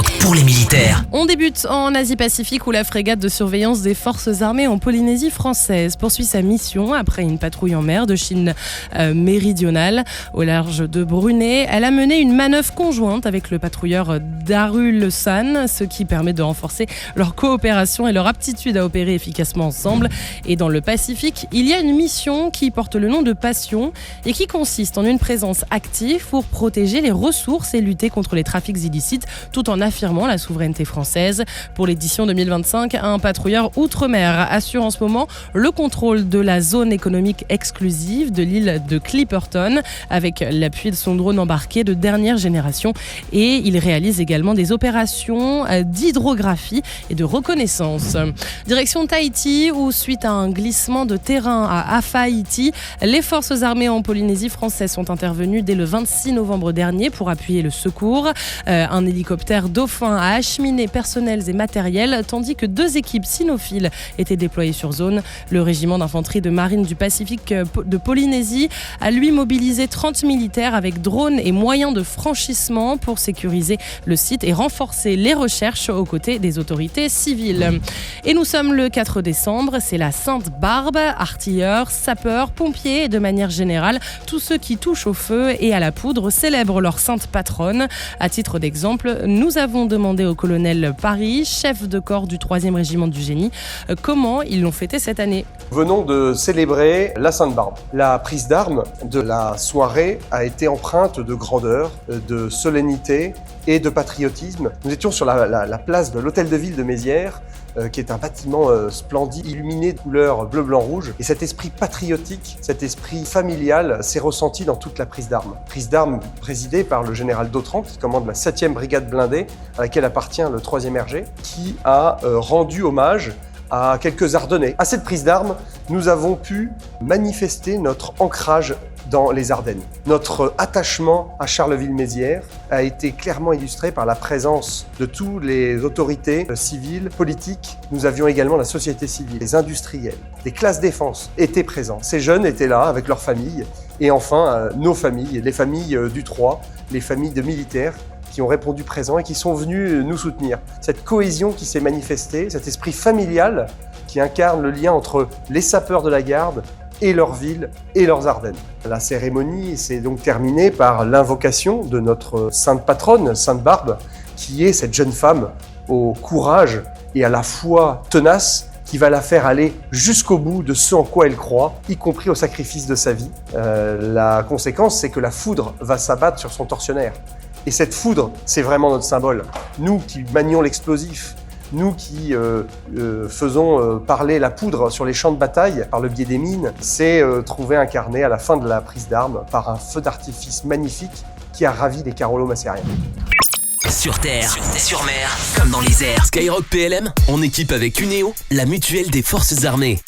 Skyrock pour les militaires. On débute en Asie-Pacifique où la frégate de surveillance des forces armées en Polynésie française poursuit sa mission après une patrouille en mer de Chine méridionale au large de Brunei. Elle a mené une manœuvre conjointe avec le patrouilleur Darul-San, ce qui permet de renforcer leur coopération et leur aptitude à opérer efficacement ensemble. Et dans le Pacifique, il y a une mission qui porte le nom de Passion et qui consiste en une présence active pour protéger les ressources et lutter contre les trafics illicites tout en affirmant la souveraineté française. Pour l'édition 2025, un patrouilleur outre-mer assure en ce moment le contrôle de la zone économique exclusive de l'île de Clipperton avec l'appui de son drone embarqué de dernière génération, et il réalise également des opérations d'hydrographie et de reconnaissance. Direction Tahiti où, suite à un glissement de terrain à Afaïti, les forces armées en Polynésie française sont intervenues dès le 26 novembre dernier pour appuyer le secours. Un hélicoptère Dauphin a acheminé personnels et matériels tandis que 2 équipes cynophiles étaient déployées sur zone. Le régiment d'infanterie de marine du Pacifique de Polynésie a lui mobilisé 30 militaires avec drones et moyens de franchissement pour sécuriser le site et renforcer les recherches aux côtés des autorités civiles. Et nous sommes le 4 décembre, c'est la Sainte-Barbe. Artilleurs, sapeurs, pompiers et de manière générale, tous ceux qui touchent au feu et à la poudre célèbrent leur sainte patronne. À titre d'exemple, nous avons demandé au colonel Paris, chef de corps du 3e régiment du génie, comment ils l'ont fêté cette année. Venons de célébrer la Sainte-Barbe. La prise d'armes de la soirée a été empreinte de grandeur, de solennité et de patriotisme. Nous étions sur la place de l'hôtel de ville de Mézières, qui est un bâtiment splendide, illuminé de couleurs bleu, blanc, rouge. Et cet esprit patriotique, cet esprit familial s'est ressenti dans toute la prise d'armes. Prise d'armes présidée par le général Dautran, qui commande la 7e brigade blindée, à laquelle appartient le 3e RG, qui a rendu hommage à quelques Ardennais. À cette prise d'armes, nous avons pu manifester notre ancrage dans les Ardennes. Notre attachement à Charleville-Mézières a été clairement illustré par la présence de toutes les autorités civiles, politiques. Nous avions également la société civile, les industriels, des classes défense étaient présents. Ces jeunes étaient là avec leurs familles et enfin nos familles, les familles du 3, les familles de militaires qui ont répondu présents et qui sont venus nous soutenir. Cette cohésion qui s'est manifestée, cet esprit familial qui incarne le lien entre les sapeurs de la garde et leur ville et leurs Ardennes. La cérémonie s'est donc terminée par l'invocation de notre sainte patronne, Sainte Barbe, qui est cette jeune femme au courage et à la foi tenace qui va la faire aller jusqu'au bout de ce en quoi elle croit, y compris au sacrifice de sa vie. La conséquence, c'est que la foudre va s'abattre sur son tortionnaire. Et cette foudre, c'est vraiment notre symbole. Nous qui manions l'explosif, nous qui faisons parler la poudre sur les champs de bataille par le biais des mines, c'est trouvé incarné à la fin de la prise d'armes par un feu d'artifice magnifique qui a ravi les Carolo-Massériens. Sur terre, sur mer, comme dans les airs. Skyrock PLM, en équipe avec Uneo, la mutuelle des forces armées.